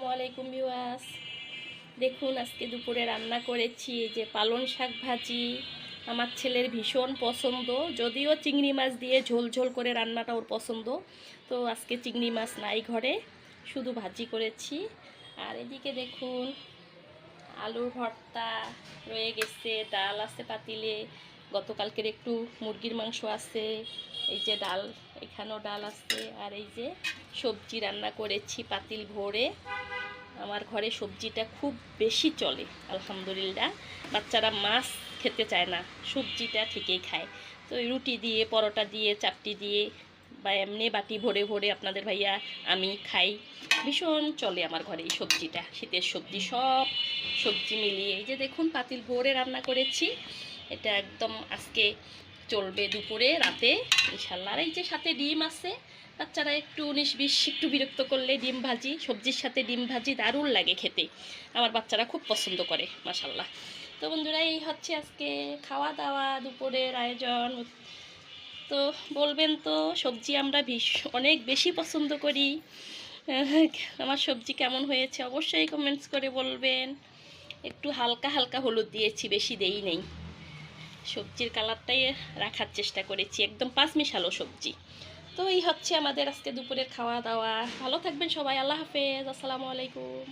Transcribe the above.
আসসালামু আলাইকুম ভিউয়ার্স। দেখুন আজকে দুপুরে রান্না করেছি এই যে পালং শাক ভাজি। আমার ছেলের ভীষণ পছন্দ, যদিও চিংড়ি মাছ দিয়ে ঝোল ঝোল করে রান্নাটা ওর পছন্দ। তো আজকে চিংড়ি মাছ নাই ঘরে, শুধু ভাজি করেছি। আর এদিকে দেখুন আলুর ভর্তা রয়ে গেছে, ডাল আছে পাতিলে, গতকালকের একটু মুরগির মাংস আছে, এই যে ডাল, এখানেও ডাল আছে। আর এই যে সবজি রান্না করেছি পাতিল ভরে। আমার ঘরে সবজিটা খুব বেশি চলে আলহামদুলিল্লাহ। বাচ্চারা মাছ খেতে চায় না, সবজিটা ঠিকই খায়। তো রুটি দিয়ে, পরোটা দিয়ে, চাপটি দিয়ে বা এমনি বাটি ভরে ভরে আপনাদের ভাইয়া আমি খাই। ভীষণ চলে আমার ঘরে এই সবজিটা, শীতের সবজি সব সবজি মিলিয়ে। এই যে দেখুন পাতিল ভরে রান্না করেছি, এটা একদম আজকে চলবে দুপুরে রাতে ইনশাল্লাহ। আর এই যে সাথে ডিম আছে, বাচ্চারা একটু 19-20 একটু বিরক্ত করলে ডিম ভাজি, সবজির সাথে ডিম ভাজি দারুণ লাগে খেতে, আমার বাচ্চারা খুব পছন্দ করে মাশাল্লাহ। তো বন্ধুরা এই হচ্ছে আজকে খাওয়া দাওয়া দুপুরের আয়োজন। তো বলবেন তো সবজি আমরা অনেক বেশি পছন্দ করি, আমার সবজি কেমন হয়েছে অবশ্যই কমেন্টস করে বলবেন। একটু হালকা হালকা হলুদ দিয়েছি, বেশি দেই নেই, সবজির কালারটাই রাখার চেষ্টা করেছি, একদম পাঁচ মিশালো সবজি। তো এই হচ্ছে আমাদের আজকে দুপুরের খাওয়া দাওয়া। ভালো থাকবেন সবাই, আল্লাহ হাফেজ, আসসালামু আলাইকুম।